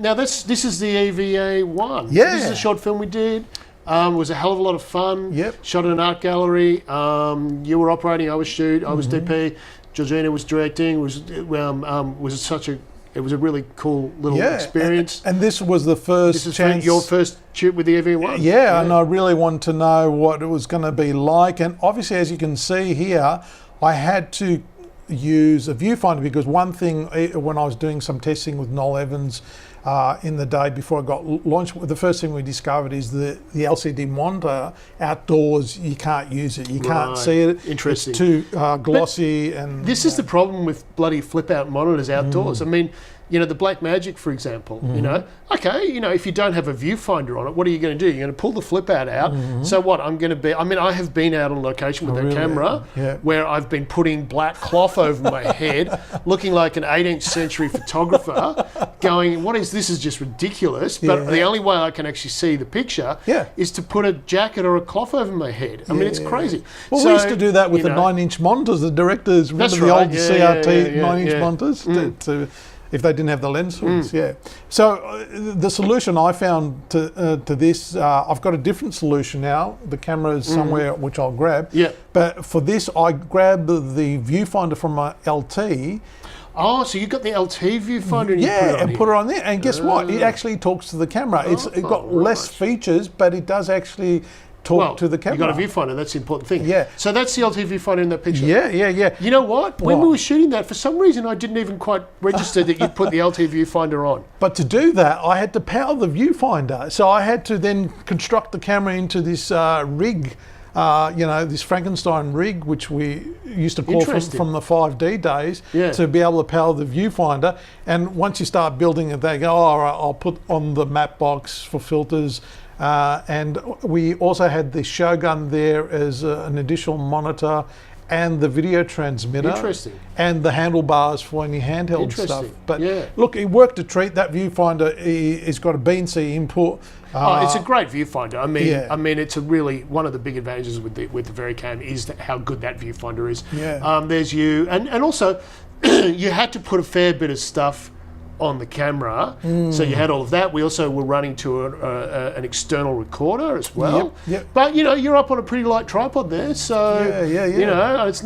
Now this is the EVA-1. Yeah. This is a short film we did. It was a hell of a lot of fun. Yep. Shot at an art gallery. You were operating, I was shoot, I was DP. Georgina was directing. It was a really cool little experience. And this was the first chance. Your first shoot with the EVA-1. Yeah, and I really wanted to know what it was going to be like. And obviously, as you can see here, I had to use a viewfinder because one thing, when I was doing some testing with Noel Evans in the day before I got launched, the first thing we discovered is the LCD monitor outdoors, you can't use it, you can't see it. Interesting. It's too glossy. And this is the problem with bloody flip out monitors outdoors. I mean, you know, the Blackmagic, for example, you know, okay, you know, if you don't have a viewfinder on it, what are you going to do? You're going to pull the flip out. So what? I have been out on location with a camera where I've been putting black cloth over my head, looking like an 18th century photographer, going, what is this? Is just ridiculous. But the only way I can actually see the picture is to put a jacket or a cloth over my head. I mean, it's crazy. Well, we used to do that with the 9-inch monitors. The directors, remember the old CRT 9-inch monitors? If they didn't have the lens hoods, So the solution I found to this, I've got a different solution now. The camera is somewhere which I'll grab. But for this, I grabbed the viewfinder from my LT. Oh, so you got the LT viewfinder and put it on there. And guess what? It actually talks to the camera. It's got less features, but it does actually talk to the camera. You got a viewfinder, that's the important thing. So that's the LT viewfinder in that picture. You know what? When we were shooting that, for some reason I didn't even quite register that you'd put the LT viewfinder on. But to do that, I had to power the viewfinder. So I had to then construct the camera into this rig, this Frankenstein rig, which we used to call from the 5D days, to be able to power the viewfinder. And once you start building it, they go, all right, I'll put on the map box for filters. And we also had the Shogun there as an additional monitor and the video transmitter. And the handlebars for any handheld stuff. But look, it worked a treat. That viewfinder has got a BNC input. It's a great viewfinder. I mean, it's a really, one of the big advantages with the Varicam is how good that viewfinder is. There's you, and also you had to put a fair bit of stuff on the camera, so you had all of that. We also were running to an external recorder as well. But you know, you're up on a pretty light tripod there, so you know, it's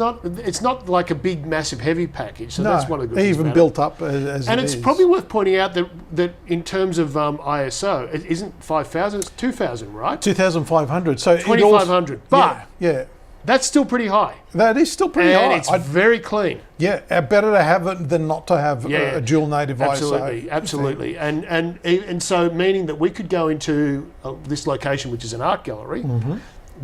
not like a big, massive, heavy package. So that's one of the good things even built up as and it it's is. Probably worth pointing out that in terms of ISO, it isn't 5,000, it's 2,000, right? 2,500. So 2,500. But that's still pretty high. That is still pretty high. And it's very clean. Better to have it than not to have a dual native ISO. Absolutely. And so meaning that we could go into this location, which is an art gallery.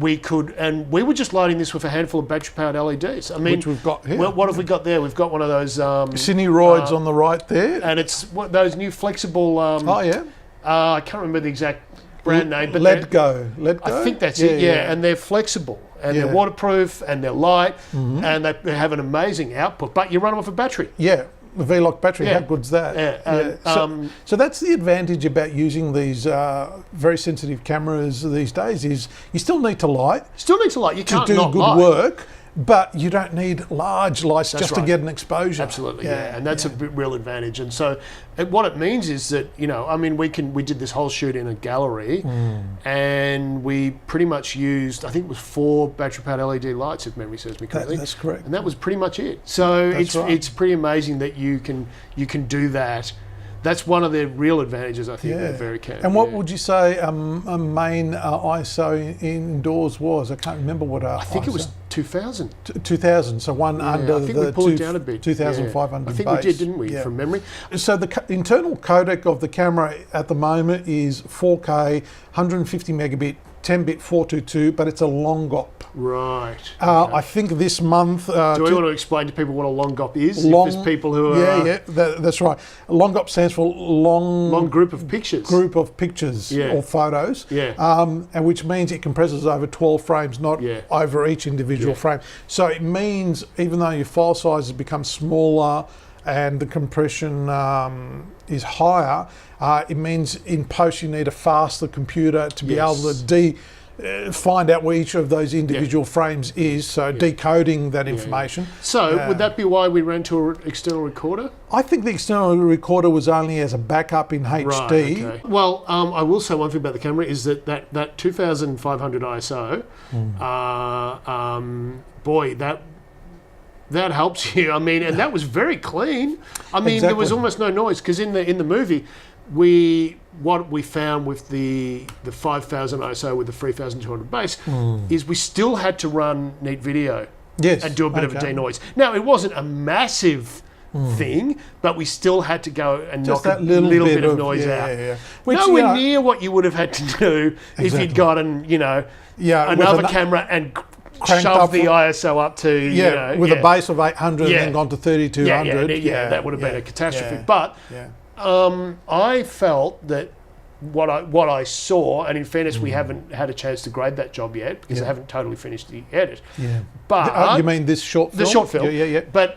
We could, and we were just lighting this with a handful of battery-powered LEDs. I mean, which we've got here. Well, what have we got there? We've got one of those Cineroids on the right there, and it's those new flexible. I can't remember the exact brand name, but Let Go. I think that's it. And they're flexible. And they're waterproof and they're light and they have an amazing output, but you run them off a battery. The V-Lock battery, how good's that? So that's the advantage about using these very sensitive cameras these days is you still need to light. You can't do not good light. work. But you don't need large lights to get an exposure. Absolutely, and that's a real advantage. And so, what it means is that I mean, we did this whole shoot in a gallery, and we pretty much used, I think it was 4 battery-powered LED lights, if memory serves me correctly. That's correct. And that was pretty much it. So it's pretty amazing that you can do that. That's one of the real advantages, I think, of Varicam. And what would you say a main ISO indoors was? I can't remember what I think it was 2,000. 2,000, so one under I think the we pulled it down a bit. 2,500 I think base. we did, didn't we, from memory? So the internal codec of the camera at the moment is 4K, 150 megabit 10-bit 422, but it's a long GOP. Right. Okay. I think this month... Do we want to explain to people what a long GOP is? If there's people who are... Yeah, that's right. Long GOP stands for long group of pictures. Group of pictures or photos. Yeah. And which means it compresses over 12 frames, not over each individual frame. So it means even though your file size has become smaller and the compression is higher, it means in post you need a faster computer to be able to find out where each of those individual frames is, so decoding that information. So would that be why we ran to an external recorder? I think the external recorder was only as a backup in HD. Right, okay. Well, I will say one thing about the camera is that 2500 ISO, boy, that helps you. I mean, and that was very clean. I mean, there was almost no noise, because in the movie, what we found with the 5000 ISO with the 3200 base is we still had to run neat video and do a bit of a denoise. Now, it wasn't a massive thing, but we still had to go and knock a little bit of noise out. Which, nowhere near what you would have had to do if you'd gotten, another camera and shove the ISO up to, a base of 800 and then gone to 3200. That would have been a catastrophe. But I felt that what I saw, and in fairness, we haven't had a chance to grade that job yet because I haven't totally finished the edit. Yeah. But you mean this short film? The short film. Yeah. But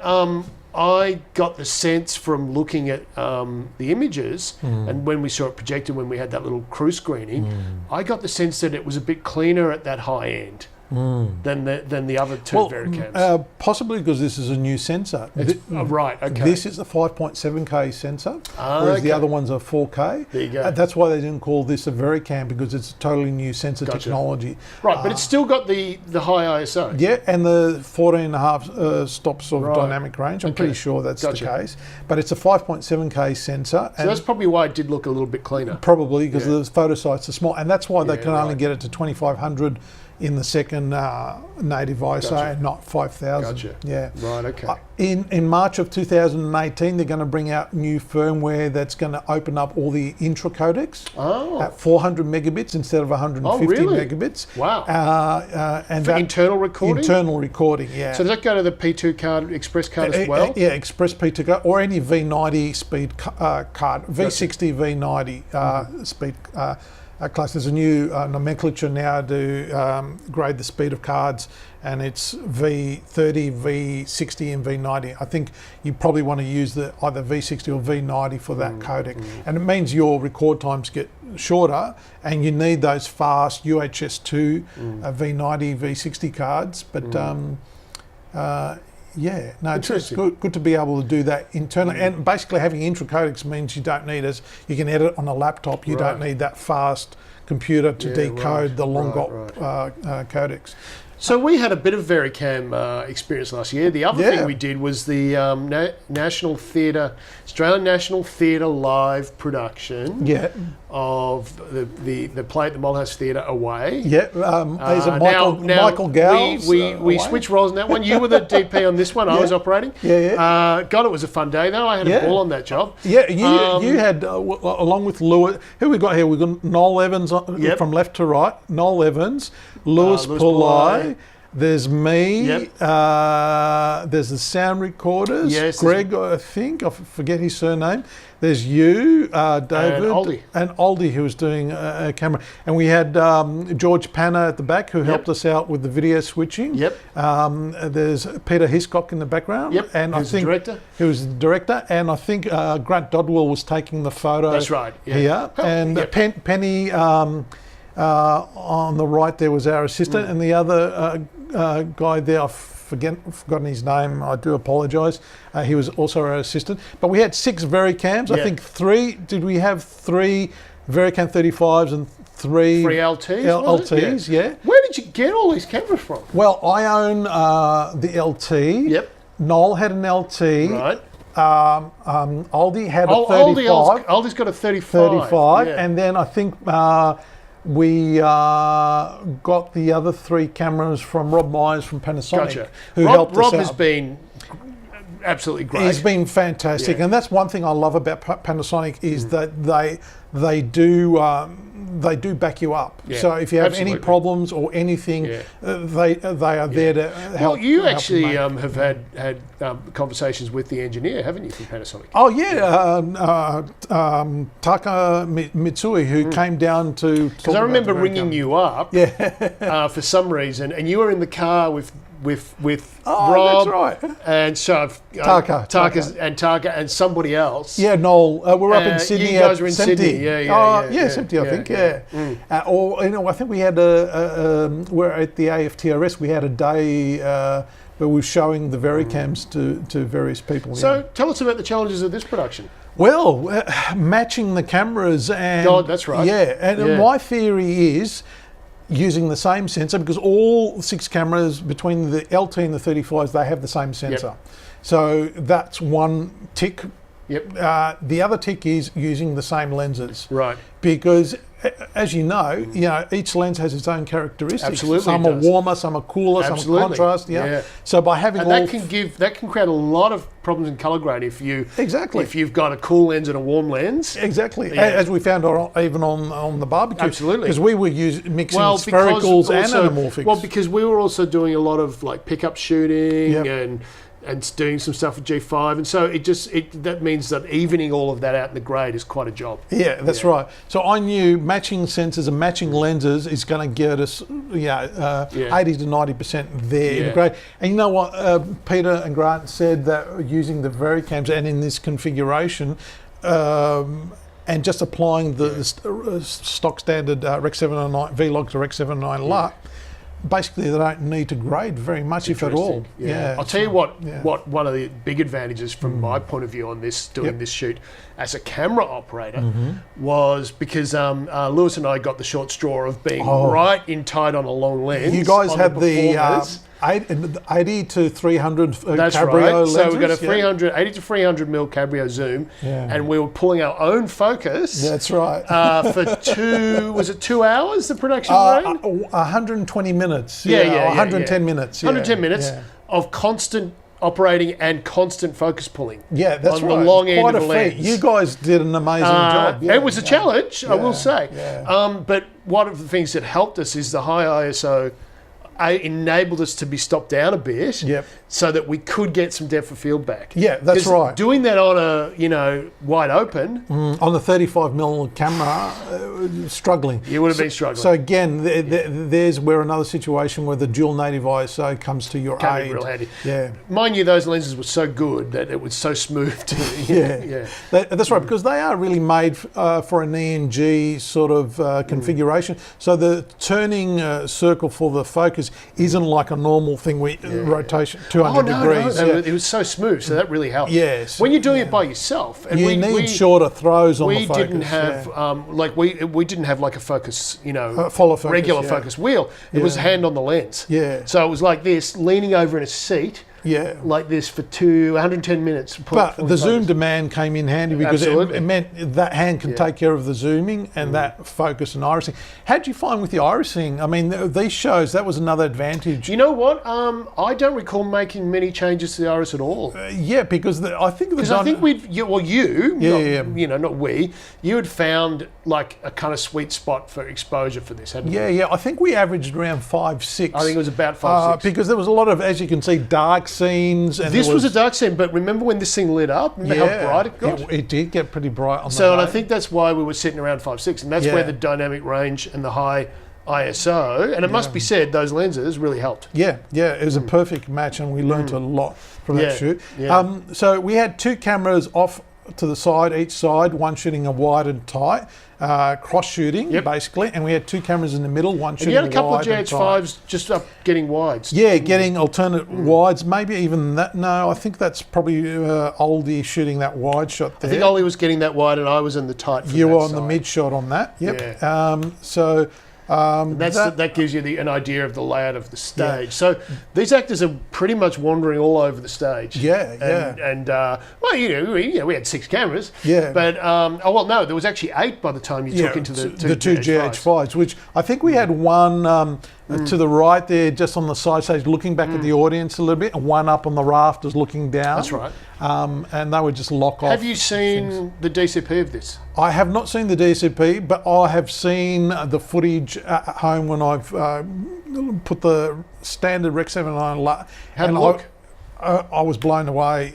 I got the sense from looking at the images and when we saw it projected, when we had that little crew screening, I got the sense that it was a bit cleaner at that high end. Than the other two Varicams. Possibly because this is a new sensor. Right, okay. This is a 5.7K sensor, whereas the other ones are 4K. There you go. That's why they didn't call this a Varicam, because it's a totally new sensor technology. Right, but it's still got the high ISO. Yeah, and the 14.5 stops of dynamic range. I'm pretty sure that's the case. But it's a 5.7K sensor. So that's probably why it did look a little bit cleaner. Probably, because the photo sites are small. And that's why they can only get it to 2500 in the second native ISO and not 5000. Gotcha. Yeah. Right, okay. In March of 2018, they're going to bring out new firmware that's going to open up all the intra codecs at 400 megabits instead of 150 megabits. Wow. And for internal recording? Internal recording, yeah. So does that go to the P2 card, Express card as well? Yeah, Express P2 card, or any V90 speed card, V60 V90 speed class. There's a new nomenclature now to grade the speed of cards, and it's V30, V60 and V90. I think you probably want to use either V60 or V90 for that codec. And it means your record times get shorter, and you need those fast UHS2 V90, V60 cards. But it's good to be able to do that internally. And basically having intra-codecs means you don't need you can edit on a laptop, you don't need that fast computer to decode the long codecs. So we had a bit of Varicam experience last year. The other thing we did was the National Theatre, Australian National Theatre live production of the play at the Malthouse Theatre Away. Yeah, there's a Michael Gowles. We switched roles on that one. You were the DP on this one. I was operating. God, it was a fun day though. I had a ball on that job. Yeah, you had, along with Lewis, who we got here? We got Noel Evans from left to right. Noel Evans, Lewis Pillai. There's me, there's the sound recorders, Greg, I think, I forget his surname. There's you, David, and Aldi, who was doing a camera. And we had George Panner at the back, who helped us out with the video switching. There's Peter Hiscock in the background. And I think he was the director. And I think Grant Dodwell was taking the photo. That's right. Here. And Penny on the right there was our assistant, and the other guy there, I've forgotten his name, I do apologise. He was also our assistant. But we had 6 Varicams. I think did we have 3 Varicam 35s and 3 LTs? LTs, Where did you get all these cameras from? Well, I own the LT. Noel had an LT. Right. Aldi had a 35. Aldi's got a 35. And then I think we got the other 3 cameras from Rob Myers from Panasonic, who helped us out. Rob has been absolutely great. He's been fantastic, and that's one thing I love about Panasonic is that they do back you up. Yeah, so if you have absolutely. any problems or anything, they are there to help. Well, you help actually mate. have had conversations with the engineer, haven't you, from Panasonic? Oh yeah, Taka Mitsui, who came down to. Because I remember ringing you up, for some reason, and you were in the car with Rob, that's right. and so Taka and somebody else. Yeah, Noel. We're up in Sydney. You guys were in Sempte. Sydney. Yeah, Sempte, I think. Or I think we had we're at the AFTRS. We had a day where we were showing the Varicams to various people. So tell us about the challenges of this production. Well, matching the cameras and. God, that's right. Yeah, and my theory is using the same sensor, because all 6 cameras between the LT and the 35s, they have the same sensor. Yep. So that's one tick. Yep. The other tick is using the same lenses. Right. Because as you know, each lens has its own characteristics. Absolutely. Some are warmer, some are cooler, some are contrast. Yeah. So by having that can create a lot of problems in color grade if you've got a cool lens and a warm lens. Exactly. As we found even on the barbecue. Absolutely. Because we were mixing sphericals and anamorphics. Well, because we were also doing a lot of like pickup shooting and doing some stuff with G5, and so that means that evening all of that out in the grade is quite a job. Yeah, that's right. So I knew matching sensors and matching lenses is going to get us 80 to 90% there in the grade. And you know what, Peter and Grant said that using the Varicams and in this configuration, and just applying the stock standard Rec 709 V-Log to Rec 709 LUT, basically they don't need to grade very much, if at all. I'll tell you what one of the big advantages from my point of view on this this shoot as a camera operator was because Lewis and I got the short straw of being right in tight on a long lens. You guys had the 80 to 300 That's Cabrio right. lenses. So we got a 80 to 300 mil Cabrio zoom, and we were pulling our own focus. That's right. For 2 hours the production rate? 120 minutes. 110 minutes. 110 minutes of constant operating and constant focus pulling. Yeah, that's on right. the long end Quite of the lens. You guys did an amazing job. It was a challenge, I will say. Yeah. But one of the things that helped us is the high ISO enabled us to be stopped down a bit, so that we could get some depth of field back. Yeah, that's right. Doing that on a wide open on the 35mm camera, struggling. You would have been struggling. So again, there's where another situation where the dual native ISO comes to your Can aid. be real handy. Yeah. Mind you, those lenses were so good that it was so smooth. That's right, because they are really made for an ENG sort of configuration. So the turning circle for the focus isn't like a normal thing where rotation 200 degrees. No. It was so smooth, so that really helped. Yes. When you're doing it by yourself, and you need shorter throws on the focus. We didn't have we didn't have like a focus, follow focus, regular focus wheel. It was hand on the lens. Yeah. So it was like this, leaning over in a seat. Yeah, like this for 110 minutes. But the zoom demand came in handy because it meant that hand can take care of the zooming and that focus and irising. How did you find with the irising? I mean, these shows, that was another advantage. You know what? I don't recall making many changes to the iris at all. Because I think not we. You had found like a kind of sweet spot for exposure for this, hadn't you? Yeah. I think we averaged around 5-6. I think it was about 5-6 because there was a lot of, as you can see, dark scenes. And this was a dark scene, but remember when this thing lit up? Remember how bright it got? It did get pretty bright on the So, and day. I think that's why we were sitting around 5.6, and that's where the dynamic range and the high ISO, and it must be said, those lenses really helped. Yeah, it was a perfect match, and we learnt a lot from that shoot. Yeah. So we had 2 cameras off to the side, each side, one shooting a wide and tight, cross shooting basically, and we had 2 cameers in the middle, one shooting wide and tight. And you had a couple of GH5s just up getting wides. Yeah, getting alternate wides, maybe even that. No, I think that's probably Oldie shooting that wide shot there. I think Oldie was getting that wide, and I was in the tight. You were on the mid shot on that. Yep. Yeah. That gives you an idea of the layout of the stage. Yeah. So these actors are pretty much wandering all over the stage. We had 6 cameras. Yeah. But no, there was actually 8 by the time you took into the 2 GH5s, which I think we had one to the right there, just on the side stage, looking back at the audience a little bit, and one up on the rafters looking down. That's right. And they would just lock off. Have you seen the DCP of this? I have not seen the DCP, but I have seen the footage at home when I've put the standard Rec 79. How'd it look? I was blown away.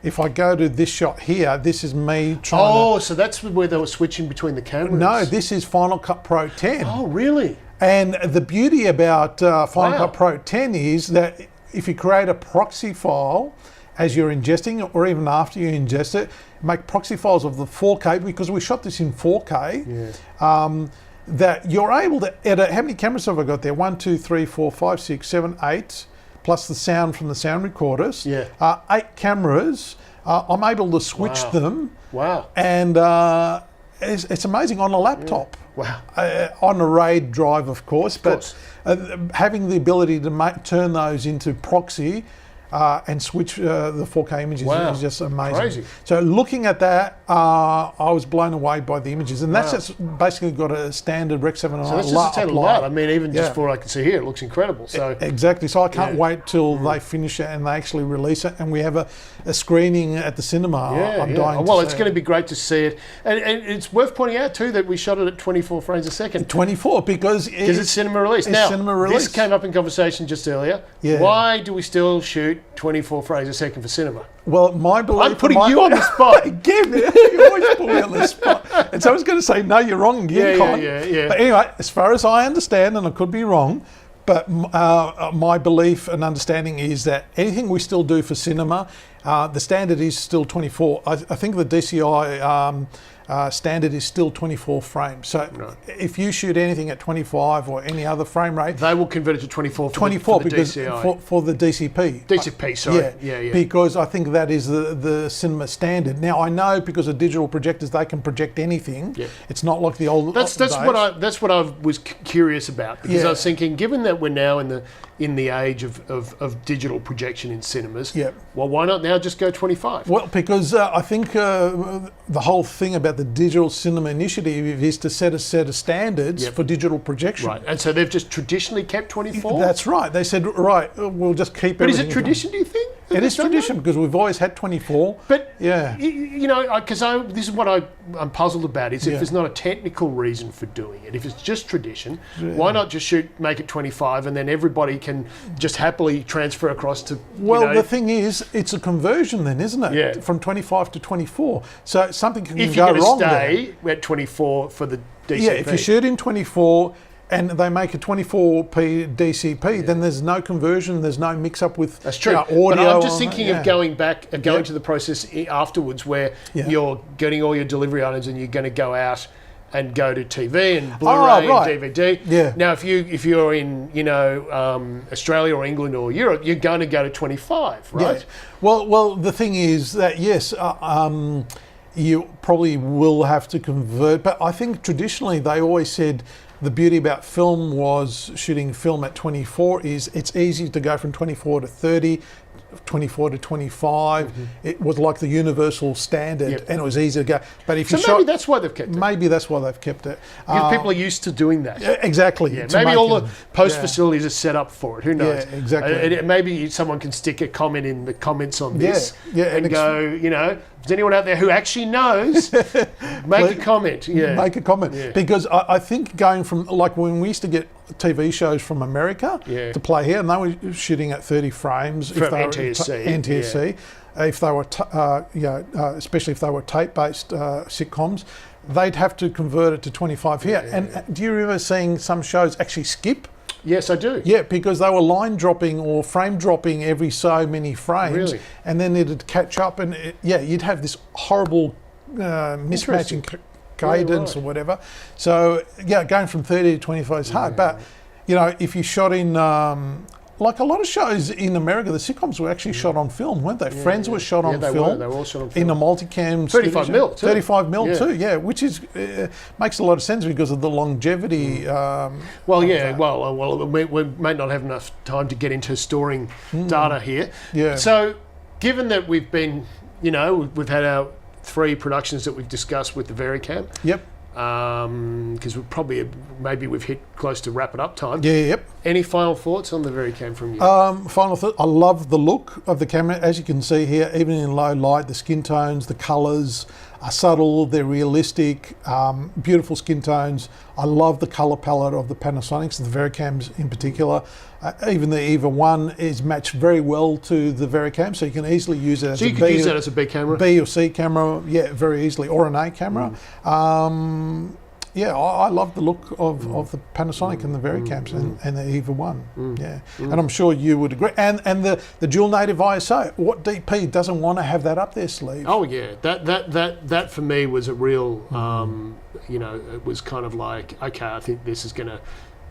If I go to this shot here, this is me trying Oh, so that's where they were switching between the cameras? No, this is Final Cut Pro 10. Oh, really? And the beauty about Final Cut Pro 10 is that if you create a proxy file as you're ingesting it, or even after you ingest it, make proxy files of the 4K, because we shot this in 4K, that you're able to edit. How many cameras have I got there? 1, 2, 3, 4, 5, 6, 7, 8, plus the sound from the sound recorders. 8 cameras. I'm able to switch them. Wow. And it's amazing on a laptop. Wow. On a RAID drive, of course, but having the ability to turn those into proxy and switch the 4K images is just amazing. Crazy. So looking at that, I was blown away by the images, and that's just basically got a standard Rec 79. So that's just a lot. I mean, even just for what I can see here, it looks incredible. So exactly. So I can't wait till they finish it and they actually release it, and we have a screening at the cinema. I'm dying to Well, it's going to be great to see it, and it's worth pointing out too that we shot it at 24 frames a second. 24 because it's cinema release. Now, this came up in conversation just earlier. Why do we still shoot 24 frames a second for cinema? Well, my belief... I'm putting you on the spot. Again, you always put me on the spot. And so I was going to say, no, you're wrong again, Con. But anyway, as far as I understand, and I could be wrong, but my belief and understanding is that anything we still do for cinema, the standard is still 24. I think the DCI standard is still 24 frames. So if you shoot anything at 25 or any other frame rate, they will convert it to 24 for the because DCI. For the DCP. DCP, sorry. Yeah. Because I think that is the cinema standard. Now I know because of digital projectors they can project anything. It's not like the old days. That's what I was curious about, because I was thinking, given that we're now in the age of digital projection in cinemas, well, why not now just go 25? Well, because I think the whole thing about the Digital Cinema Initiative is to set a set of standards for digital projection. Right, and so they've just traditionally kept 24? That's right. They said, right, we'll just keep But everything. Is it tradition, do you think? It is tradition because we've always had 24. But, you know, because this is what I'm puzzled about, is if there's not a technical reason for doing it, if it's just tradition, why not just make it 25 and then everybody can just happily transfer across to, the thing is, it's a conversion then, isn't it? Yeah. From 25 to 24. So something can go wrong there. If you're going to stay at 24 for the DCP. Yeah, if you shoot in 24... and they make a 24p DCP, then there's no conversion, there's no mix-up with audio. But I'm just thinking of going back, going to the process afterwards where you're getting all your delivery items and you're going to go out and go to TV and Blu-ray and DVD. Yeah. Now, if you're in Australia or England or Europe, you're going to go to 25, right? Yeah. Well, the thing is that yes. You probably will have to convert, but I think traditionally they always said the beauty about film was shooting film at 24 is it's easy to go from 24 to 30, 24 to 25. It was like the universal standard, and it was easy to go. But if maybe that's why they've kept it. Maybe that's why they've kept it. Because people are used to doing that. Exactly. Yeah, maybe all the post facilities are set up for it. Who knows? Yeah, exactly. Maybe someone can stick a comment in the comments on this and go, is anyone out there who actually knows? Make a comment. Yeah. Make a comment. Yeah. Because I think going from, like when we used to get TV shows from America to play here, and they were shooting at 30 frames. From NTSC. NTSC. If they were, especially if they were tape-based sitcoms, they'd have to convert it to 25 here. And do you remember seeing some shows actually skip? Yes, I do. Yeah, because they were line dropping or frame dropping every so many frames. Really? And then it'd catch up and you'd have this horrible mismatching cadence or whatever. So, going from 30 to 25 is hard. But, if you shot in... like a lot of shows in America, the sitcoms were actually shot on film, weren't they? Friends were shot on film. They were all shot on film. In a multicam 35 mil too. 35 mil too, which is makes a lot of sense because of the longevity. We may not have enough time to get into storing data here. Yeah. So, given that we've been, we've had our 3 productions that we've discussed with the Varicam. Yep. because maybe we've hit close to wrap it up time. Yeah, yep. Any final thoughts on the Varicam from you? Final thought, I love the look of the camera. As you can see here, even in low light, the skin tones, the colours are subtle, they're realistic, beautiful skin tones. I love the colour palette of the Panasonics, the Varicams in particular. Even the EVA-1 is matched very well to the Varicam, so you can easily use it as you could use that as a B camera? B or C camera, yeah, very easily, or an A camera. Yeah, I love the look of the Panasonic and the Varicams and the EVA-1. Yeah, and I'm sure you would agree. And the dual native ISO. What DP doesn't want to have that up their sleeve? Oh yeah, that for me was a real. It was kind of like, okay, I think this is going to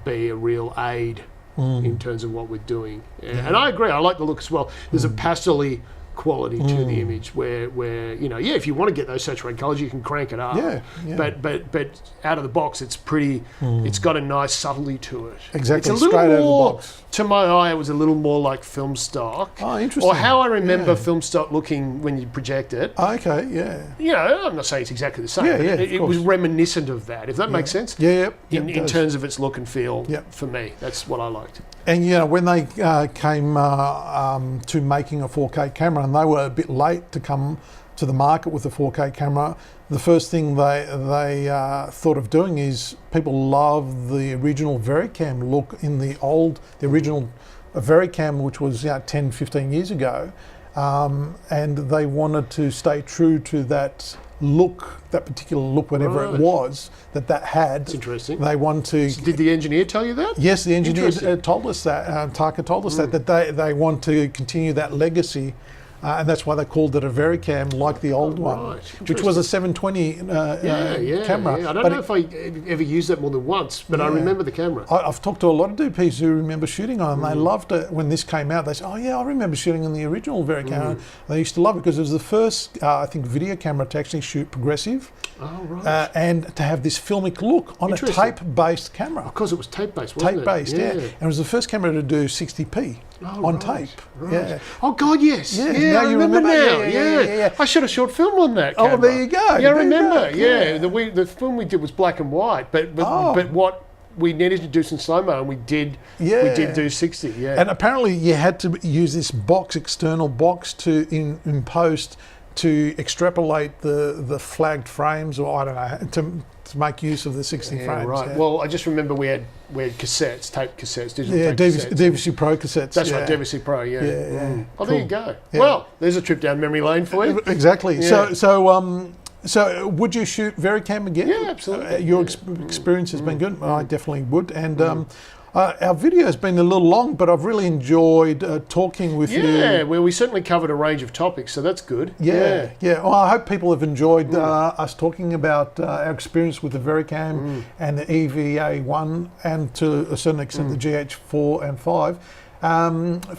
be a real aid in terms of what we're doing. And I agree. I like the look as well. There's a pastel-y quality to the image where if you want to get those saturated colours, you can crank it up. Yeah. But out of the box, it's pretty. It's got a nice subtlety to it. Exactly. It's a little straight out more, of the box. to my eye, it was a little more like film stock. Oh, interesting. Or how I remember film stock looking when you project it. Oh, okay. Yeah. I'm not saying it's exactly the same. Yeah, but yeah, it was reminiscent of that. If that makes sense. Yeah. In terms of its look and feel. Yeah. For me, that's what I liked. And when they came to making a 4K camera, and they were a bit late to come to the market with a 4K camera, the first thing they thought of doing is, people love the original Varicam look in the original Varicam, which was 10, 15 years ago, and they wanted to stay true to that look, that particular look, whatever it was that had. That's interesting. They want to. So did the engineer tell you that? Yes, the engineer told us that. Taka told us that they want to continue that legacy. And that's why they called it a Varicam, like the old one, which was a 720 camera. Yeah. I don't know if I ever used that more than once, but I remember the camera. I've talked to a lot of DPs who remember shooting on it, and they loved it when this came out. They said, "Oh yeah, I remember shooting on the original Varicam." They used to love it because it was the first, I think, video camera to actually shoot progressive, and to have this filmic look on a tape-based camera. Because it was tape-based, wasn't it? Tape-based, yeah. And it was the first camera to do 60p on tape. Right. Yeah. Oh God, yes. Yeah. I remember now. Yeah. I shot a short film on that camera. Oh, there you go. Yeah, I remember. Yeah. The film we did was black and white, but what we needed to do some slow-mo, and we did do 60. Yeah. And apparently you had to use this external box in post to extrapolate the flagged frames, or I don't know, to make use of the 60 frames. Right. Yeah. Well, I just remember we had cassettes, tape cassettes, digital tape cassettes. DVC Pro cassettes. That's right, DVC Pro. Yeah. Yeah. Oh, there you go. Yeah. Well, there's a trip down memory lane for you. Exactly. Yeah. So would you shoot Varicam again? Yeah, absolutely. Your experience has been good. I definitely would. And our video has been a little long, but I've really enjoyed talking with you. Yeah, well, we certainly covered a range of topics, so that's good. Yeah. Well, I hope people have enjoyed us talking about our experience with the Varicam and the EVA-1, and to a certain extent the GH4 and 5.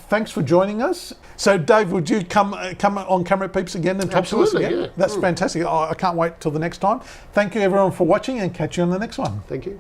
Thanks for joining us. So, Dave, would you come on Camera Peeps again and talk to us again? Yeah. That's fantastic. I can't wait till the next time. Thank you, everyone, for watching, and catch you on the next one. Thank you.